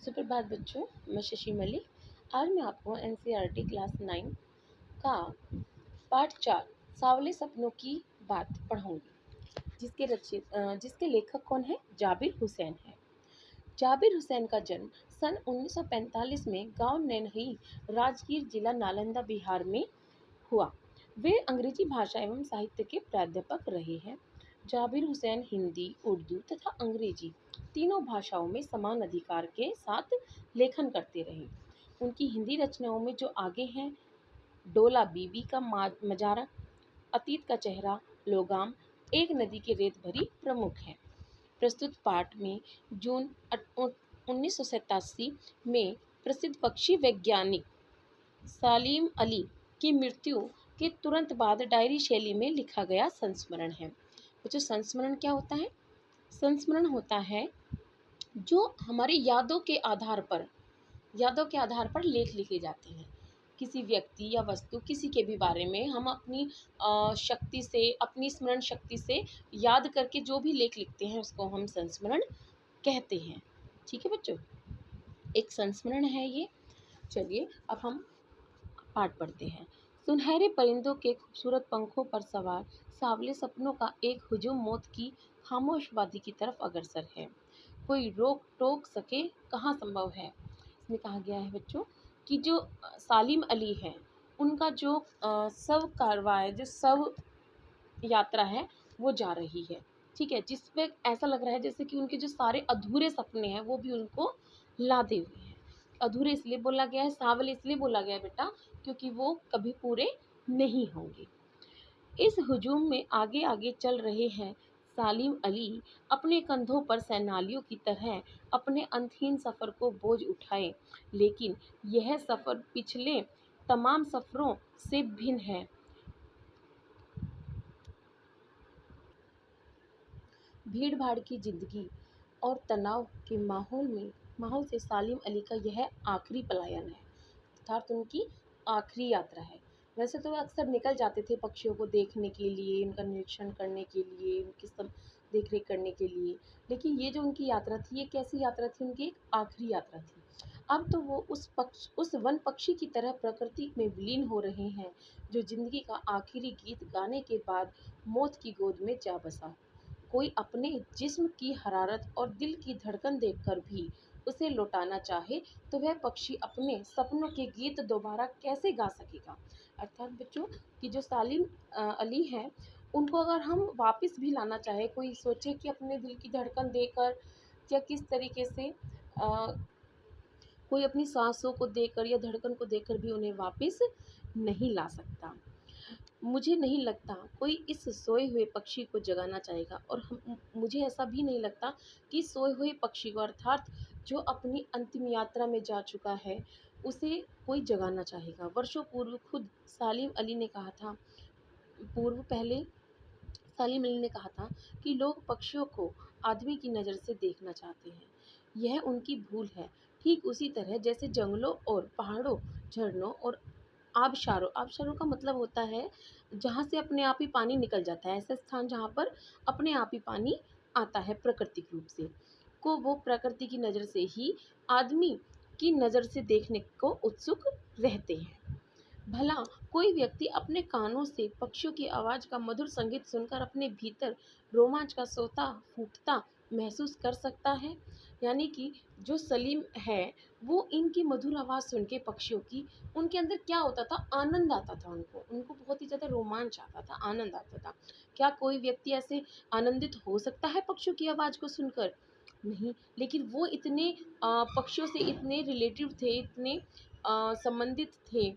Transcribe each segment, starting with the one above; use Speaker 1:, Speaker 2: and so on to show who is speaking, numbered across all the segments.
Speaker 1: सुप्रभात बच्चों, मैं शशि मलिक। आज मैं आपको एनसीईआरटी क्लास 9 का पाठ 4 सांवले सपनों की बात पढ़ाऊंगी, जिसके लेखक कौन है? जाबिर हुसैन है। जाबिर हुसैन का जन्म सन 1945 में गांव नैनही, राजगीर जिला नालंदा बिहार में हुआ। वे अंग्रेजी भाषा एवं साहित्य के प्राध्यापक रहे हैं। जाबिर हुसैन हिंदी, उर्दू तथा अंग्रेजी तीनों भाषाओं में समान अधिकार के साथ लेखन करते रहे। उनकी हिंदी रचनाओं में जो आगे हैं: डोला बीबी का मजारा, अतीत का चेहरा, लोगाम, एक नदी की रेत भरी प्रमुख है। प्रस्तुत पाठ में जून 1987 में प्रसिद्ध पक्षी वैज्ञानिक सालिम अली की मृत्यु के तुरंत बाद डायरी शैली में लिखा गया संस्मरण है। बच्चों, संस्मरण क्या होता है? संस्मरण होता है जो हमारी यादों के आधार पर लेख लिखे जाते हैं। किसी व्यक्ति या वस्तु, किसी के भी बारे में हम अपनी शक्ति से, अपनी स्मरण शक्ति से याद करके जो भी लेख लिखते हैं उसको हम संस्मरण कहते हैं। ठीक है बच्चों, एक संस्मरण है ये। चलिए अब हम पाठ पढ़ते हैं। सुनहरे परिंदों के खूबसूरत पंखों पर सवार सांवले सपनों का एक हुजूम मौत की खामोश वादी की तरफ अग्रसर है। कोई रोक टोक सके कहाँ संभव है। इसमें कहा गया है बच्चों कि जो सालिम अली है, उनका जो शव कारवां, जो शव यात्रा है वो जा रही है। ठीक है, जिसपे ऐसा लग रहा है जैसे कि उनके जो सारे अधूरे सपने हैं वो भी उनको लादे हुए हैं। अधूरे इसलिए बोला गया है, सांवले इसलिए बोला गया है बेटा, क्योंकि वो कभी पूरे नहीं होंगे। इस हुजूम में आगे आगे चल रहे हैं सालिम अली, अपने कंधों पर सैनालियों की तरह अपने अंतहीन सफ़र को बोझ उठाए। लेकिन यह सफ़र पिछले तमाम सफ़रों से भिन्न है। भीड़ भाड़ की जिंदगी और तनाव के माहौल से सालिम अली का यह आखिरी पलायन है, अर्थात उनकी आखिरी यात्रा है। वैसे तो वे अक्सर निकल जाते थे पक्षियों को देखने के लिए, उनका निरीक्षण करने के लिए, उनकी सब देख रेख करने के लिए, लेकिन ये जो उनकी यात्रा थी, ये कैसी यात्रा थी? उनकी एक आखिरी यात्रा थी। अब तो वो उस वन पक्षी की तरह प्रकृति में विलीन हो रहे हैं, जो जिंदगी का आखिरी गीत गाने के बाद मौत की गोद में जा बसा। कोई अपने जिस्म की हरारत और दिल की धड़कन देखकर भी उसे लौटाना चाहे तो वह पक्षी अपने सपनों के गीत दोबारा कैसे गा सकेगा। अर्थात बच्चों कि जो सालिम अली हैं, उनको अगर हम वापस भी लाना चाहे, कोई सोचे कि अपने दिल की धड़कन देकर या किस तरीके से कोई अपनी सांसों को देकर या धड़कन को देकर भी उन्हें वापस नहीं ला सकता। मुझे नहीं लगता कोई इस सोए हुए पक्षी को जगाना चाहेगा, और मुझे ऐसा भी नहीं लगता कि सोए हुए पक्षी को, अर्थात जो अपनी अंतिम यात्रा में जा चुका है, उसे कोई जगाना चाहेगा। वर्षों पूर्व खुद सालिम अली ने कहा था पहले सालिम अली ने कहा था कि लोग पक्षियों को आदमी की नज़र से देखना चाहते हैं। यह उनकी भूल है। ठीक उसी तरह जैसे जंगलों और पहाड़ों, झरनों और आबशारों का मतलब होता है जहाँ से अपने आप ही पानी निकल जाता है, ऐसा स्थान जहाँ पर अपने आप ही पानी आता है प्राकृतिक रूप से, को वो प्रकृति की नज़र से ही आदमी की नज़र से देखने को उत्सुक रहते हैं। भला कोई व्यक्ति अपने कानों से पक्षियों की आवाज़ का मधुर संगीत सुनकर अपने भीतर रोमांच का सोता फूटता महसूस कर सकता है? यानी कि जो सलीम है, वो इनकी मधुर आवाज़ सुन के पक्षियों की, उनके अंदर क्या होता था? आनंद आता था। उनको बहुत ही ज़्यादा रोमांच आता था, आनंद आता था। क्या कोई व्यक्ति ऐसे आनंदित हो सकता है पक्षियों की आवाज़ को सुनकर? नहीं। लेकिन वो इतने पक्षियों से इतने रिलेटिव थे, इतने संबंधित थे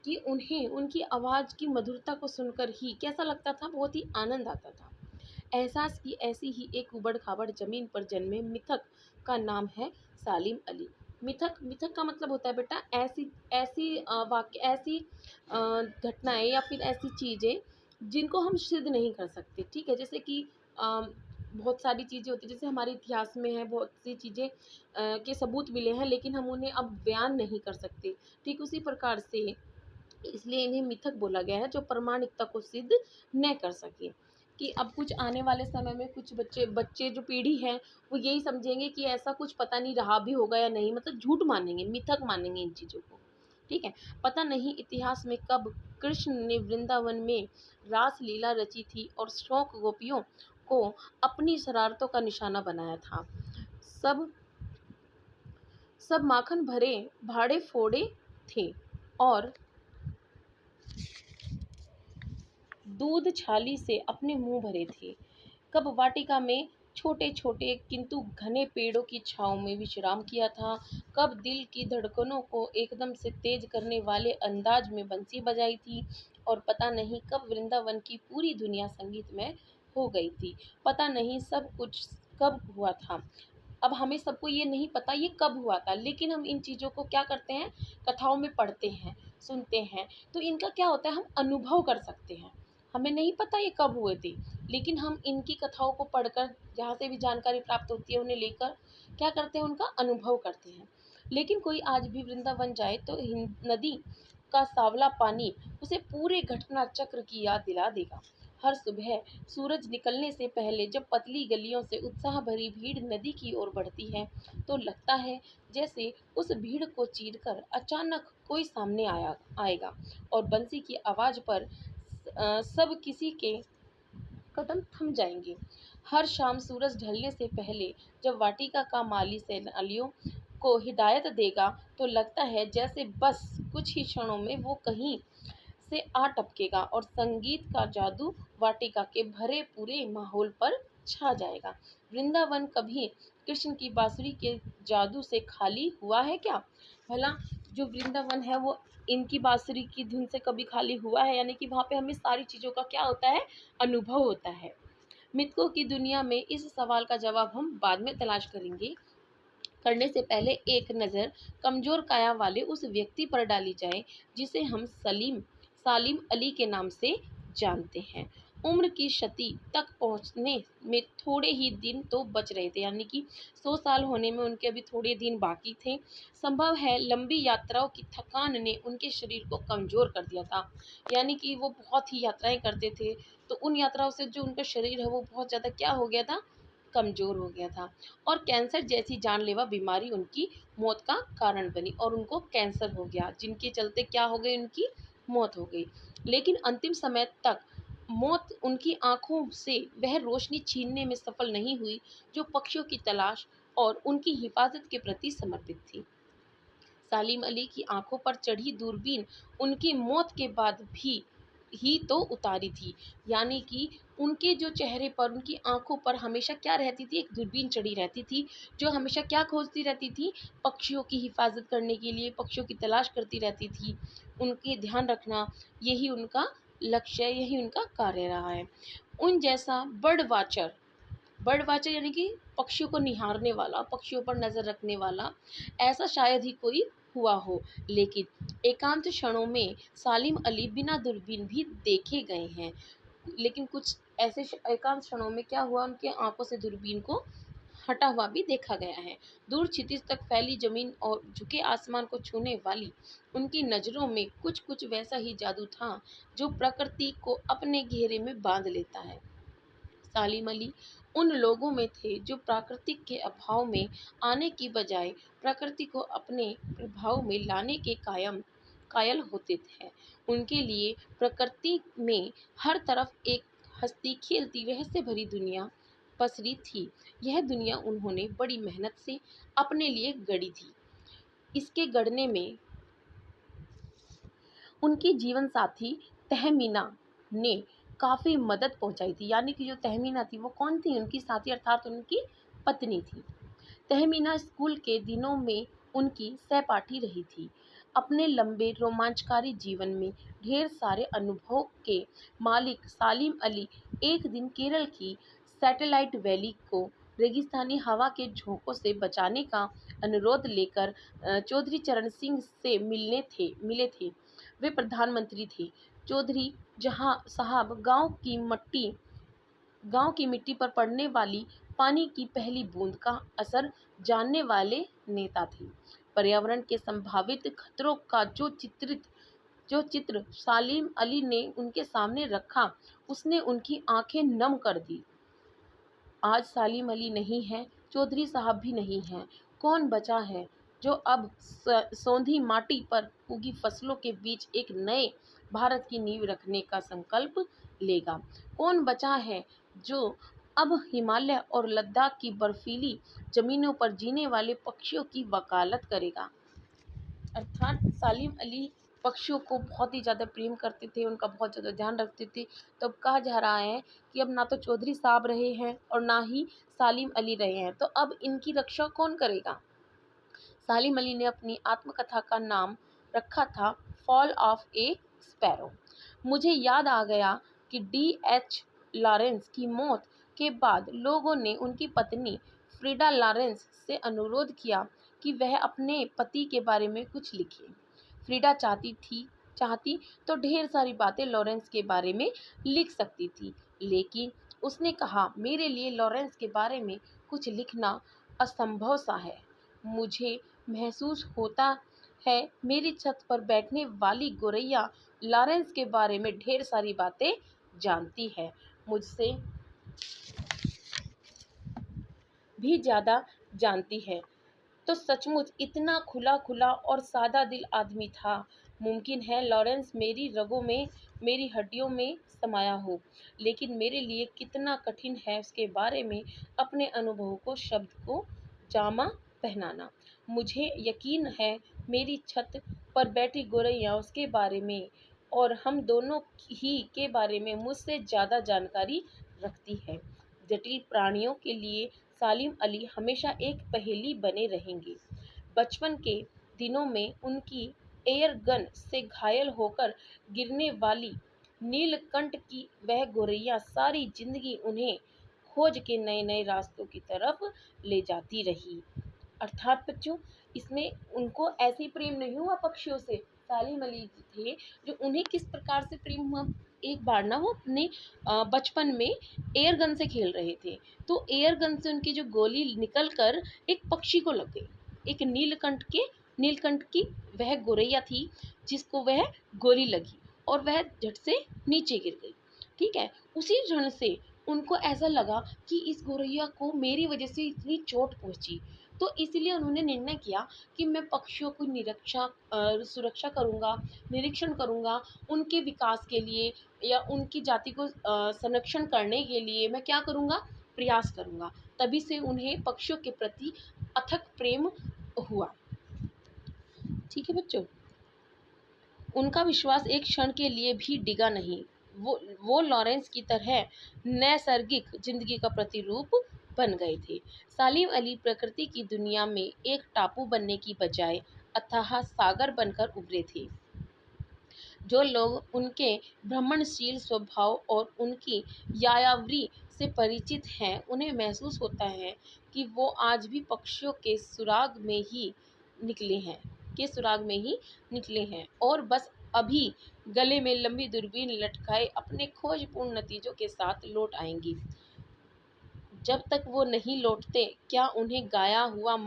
Speaker 1: कि उन्हें उनकी आवाज़ की मधुरता को सुनकर ही कैसा लगता था? बहुत ही आनंद आता था। एहसास की ऐसी ही एक उबड़-खाबड़ ज़मीन पर जन्मे मिथक का नाम है सालिम अली। मिथक का मतलब होता है बेटा ऐसी ऐसी ऐसी घटनाएँ या फिर ऐसी चीज़ें जिनको हम सिद्ध नहीं कर सकते। ठीक है? जैसे कि बहुत सारी चीज़ें होती हैं, जैसे हमारे इतिहास में है बहुत सी चीज़ें के सबूत मिले हैं, लेकिन हम उन्हें अब बयान नहीं कर सकते। ठीक उसी प्रकार से इसलिए इन्हें मिथक बोला गया है, जो प्रामाणिकता को सिद्ध न कर सके। कि अब कुछ आने वाले समय में कुछ बच्चे बच्चे जो पीढ़ी है वो यही समझेंगे कि ऐसा कुछ पता नहीं रहा भी होगा या नहीं, मतलब झूठ मानेंगे, मिथक मानेंगे इन चीज़ों को। ठीक है। पता नहीं इतिहास में कब कृष्ण ने वृंदावन में रास लीला रची थी और शौक गोपियों को अपनी शरारतों का निशाना बनाया था। सब सब माखन भरे भाड़े फोड़े थे और दूध छाली से अपने मुंह भरे थे। कब वाटिका में छोटे छोटे किंतु घने पेड़ों की छांव में विश्राम किया था, कब दिल की धड़कनों को एकदम से तेज करने वाले अंदाज में बंसी बजाई थी, और पता नहीं कब वृंदावन की पूरी दुनिया संगीतमय हो गई थी। पता नहीं सब कुछ कब हुआ था। अब हमें सबको ये नहीं पता ये कब हुआ था, लेकिन हम इन चीज़ों को क्या करते हैं, कथाओं में पढ़ते हैं, सुनते हैं, तो इनका क्या होता है, हम अनुभव कर सकते हैं। हमें नहीं पता ये कब हुए थे, लेकिन हम इनकी कथाओं को पढ़कर जहाँ से भी जानकारी प्राप्त होती है उन्हें लेकर क्या करते हैं, उनका अनुभव करते हैं। लेकिन कोई आज भी वृंदावन जाए तो नदी का सांवला पानी उसे पूरे घटना चक्र की याद दिला देगा। हर सुबह सूरज निकलने से पहले जब पतली गलियों से उत्साह भरी भीड़ नदी की ओर बढ़ती है, तो लगता है जैसे उस भीड़ को चीरकर अचानक कोई सामने आएगा और बंसी की आवाज़ पर सब किसी के कदम थम जाएंगे। हर शाम सूरज ढलने से पहले जब वाटिका का माली सैलानियों को हिदायत देगा, तो लगता है जैसे बस कुछ ही क्षणों में वो कहीं से आ टपकेगा और संगीत का जादू वाटिका के भरे पूरे माहौल पर छा जाएगा। वृंदावन कभी कृष्ण की बांसुरी के जादू से खाली हुआ है क्या? भला जो वृंदावन है वो इनकी बांसुरी की धुन से कभी खाली हुआ है? यानी कि वहाँ पे हमें सारी चीज़ों का क्या होता है, अनुभव होता है। मिथकों की दुनिया में इस सवाल का जवाब हम बाद में तलाश करेंगे। करने से पहले एक नज़र कमज़ोर काया वाले उस व्यक्ति पर डाली जाए जिसे हम सालिम अली के नाम से जानते हैं। उम्र की शती तक पहुंचने में थोड़े ही दिन तो बच रहे थे, यानी कि 100 साल होने में उनके अभी थोड़े दिन बाकी थे। संभव है लंबी यात्राओं की थकान ने उनके शरीर को कमज़ोर कर दिया था, यानी कि वो बहुत ही यात्राएं करते थे, तो उन यात्राओं से जो उनका शरीर है वो बहुत ज़्यादा क्या हो गया था, कमज़ोर हो गया था। और कैंसर जैसी जानलेवा बीमारी उनकी मौत का कारण बनी और उनको कैंसर हो गया, जिनके चलते क्या हो गई, उनकी मौत हो गई। लेकिन अंतिम समय तक मौत उनकी आंखों से वह रोशनी छीनने में सफल नहीं हुई जो पक्षियों की तलाश और उनकी हिफाजत के प्रति समर्पित थी। सालिम अली की आंखों पर चढ़ी दूरबीन उनकी मौत के बाद भी ही तो उतारी थी, यानी कि उनके जो चेहरे पर, उनकी आंखों पर हमेशा क्या रहती थी, एक दूरबीन चढ़ी रहती थी जो हमेशा क्या खोजती रहती थी, पक्षियों की हिफाजत करने के लिए, पक्षियों की तलाश करती रहती थी, उनके ध्यान रखना, यही उनका लक्ष्य, यही उनका कार्य रहा है। उन जैसा बर्ड वाचर यानी कि पक्षियों को निहारने वाला, पक्षियों पर नज़र रखने वाला, ऐसा शायद ही कोई हुआ हो। लेकिन एकांत क्षणों में सालिम अली बिना दूरबीन भी देखे गए हैं। लेकिन कुछ ऐसे एकांत क्षणों में क्या हुआ, उनके आंखों से दूरबीन को हटा हुआ भी देखा गया है। दूर क्षितिज तक फैली जमीन और झुके आसमान को छूने वाली उनकी नज़रों में कुछ कुछ वैसा ही जादू था जो प्रकृति को अपने घेरे में बांध लेता है। सालिम अली उन लोगों में थे जो प्राकृतिक के अभाव में आने की बजाय प्रकृति को अपने प्रभाव में लाने के कायल होते थे। उनके लिए प्रकृति में हर तरफ एक हंसती खेलती रहस्य भरी दुनिया पसरी थी। यह दुनिया उन्होंने बड़ी मेहनत से अपने लिए गढ़ी थी। इसके गढ़ने में उनकी जीवन साथी तहमीना ने काफ़ी मदद पहुंचाई थी, यानी कि जो तहमीना थी वो कौन थी, उनकी साथी अर्थात उनकी पत्नी थी। तहमीना स्कूल के दिनों में उनकी सहपाठी रही थी। अपने लंबे रोमांचकारी जीवन में ढेर सारे अनुभव के मालिक सालिम अली एक दिन केरल की सैटेलाइट वैली को रेगिस्तानी हवा के झोंकों से बचाने का अनुरोध लेकर चौधरी चरण सिंह से मिले थे। वे प्रधानमंत्री थे। चौधरी जहां साहब गांव की मिट्टी पर पड़ने वाली पानी की पहली बूंद का असर जानने वाले नेता थे। पर्यावरण के संभावित खतरों का जो चित्र सालिम अली ने उनके सामने रखा, उसने उनकी आंखें नम कर दी। आज सालिम अली नहीं है, चौधरी साहब भी नहीं हैं। कौन बचा है जो अब सौंधी माटी पर उगी फसलों के बीच एक नए भारत की नींव रखने का संकल्प लेगा? कौन बचा है जो अब हिमालय और लद्दाख की बर्फीली जमीनों पर जीने वाले पक्षियों की वकालत करेगा? अर्थात सालिम अली पक्षियों को बहुत ही ज़्यादा प्रेम करते थे, उनका बहुत ज़्यादा ध्यान रखते थे। तो अब कहा जा रहा है कि अब ना तो चौधरी साहब रहे हैं और ना ही सालिम अली रहे हैं, तो अब इनकी रक्षा कौन करेगा? सालिम अली ने अपनी आत्मकथा का नाम रखा था फॉल ऑफ ए स्पैरो। मुझे याद आ गया कि D.H. लॉरेंस की मौत के बाद लोगों ने उनकी पत्नी फ्रीडा लॉरेंस से अनुरोध किया कि वह अपने पति के बारे में कुछ लिखे। फ्रीडा चाहती तो ढेर सारी बातें लॉरेंस के बारे में लिख सकती थी, लेकिन उसने कहा, मेरे लिए लॉरेंस के बारे में कुछ लिखना असंभव सा है। मुझे महसूस होता है मेरी छत पर बैठने वाली गोरैया लॉरेंस के बारे में ढेर सारी बातें जानती है, मुझसे भी ज़्यादा जानती है। तो सचमुच इतना खुला खुला और सादा दिल आदमी था। मुमकिन है लॉरेंस मेरी रगों में, मेरी हड्डियों में समाया हो, लेकिन मेरे लिए कितना कठिन है उसके बारे में अपने अनुभवों को शब्द को जामा पहनाना। मुझे यकीन है मेरी छत पर बैठी गोरैया उसके बारे में और हम दोनों ही के बारे में मुझसे ज़्यादा जानकारी रखती है। जटिल प्राणियों के लिए सालिम अली हमेशा एक पहेली बने रहेंगे। बचपन के दिनों में उनकी एयर गन से घायल होकर गिरने वाली नीलकंठ की वह गोरैया सारी जिंदगी उन्हें खोज के नए नए रास्तों की तरफ ले जाती रही। अर्थात बच्चों, इसमें उनको ऐसे ही प्रेम नहीं हुआ पक्षियों से। सालिम अली थे जो उन्हें किस प्रकार से प्रेम हुआ। एक बार ना वो अपने बचपन में एयर गन से खेल रहे थे, तो एयर गन से उनकी जो गोली निकल कर एक पक्षी को लग गई। एक नीलकंठ की वह गोरैया थी जिसको वह गोली लगी और वह झट से नीचे गिर गई। ठीक है, उसी क्षण से उनको ऐसा लगा कि इस गोरैया को मेरी वजह से इतनी चोट पहुंची, तो इसलिए उन्होंने निर्णय किया कि मैं पक्षियों को सुरक्षा करूंगा, निरीक्षण करूंगा, उनके विकास के लिए या उनकी जाति को संरक्षण करने के लिए मैं क्या करूंगा, प्रयास करूंगा। तभी से उन्हें पक्षियों के प्रति अथक प्रेम हुआ। ठीक है बच्चों, उनका विश्वास एक क्षण के लिए भी डिगा नहीं। वो लॉरेंस की तरह नैसर्गिक जिंदगी का प्रतिरूप बन गए थे। सालिम अली प्रकृति की दुनिया में एक टापू बनने की बजाय अथाह सागर बनकर उभरे थे। जो लोग उनके भ्रमणशील स्वभाव और उनकी यायावरी से परिचित हैं, उन्हें महसूस होता है कि वो आज भी पक्षियों सुराग में ही निकले हैं और बस अभी गले में लंबी दूरबीन लटकाए अपने खोजपूर्ण नतीजों के साथ लौट आएंगी। जब तक वो नहीं लौटते, क्या उन्हें गया हुआ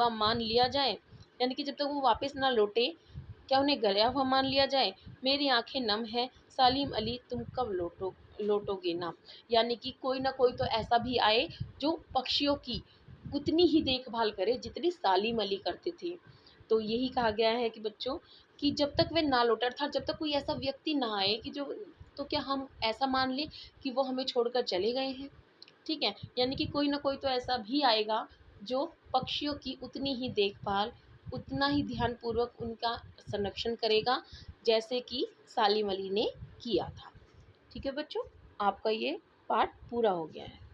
Speaker 1: मान लिया जाए? यानी कि जब तक वो वापस ना लौटे, क्या उन्हें गया हुआ मान लिया जाए? मेरी आंखें नम है, सालिम अली तुम कब लौटोगे ना? यानी कि कोई ना कोई तो ऐसा भी आए जो पक्षियों की उतनी ही देखभाल करे जितनी सालिम अली करते थे। तो यही कहा गया है कि बच्चों, कि जब तक वे ना लौटे, अर्थात जब तक कोई ऐसा व्यक्ति ना आए कि जो, तो क्या हम ऐसा मान लें कि वो हमें छोड़कर चले गए हैं? ठीक है, यानी कि कोई ना कोई तो ऐसा भी आएगा जो पक्षियों की उतनी ही देखभाल, उतना ही ध्यानपूर्वक उनका संरक्षण करेगा जैसे कि सालिम अली ने किया था। ठीक है बच्चों, आपका ये पाठ पूरा हो गया है।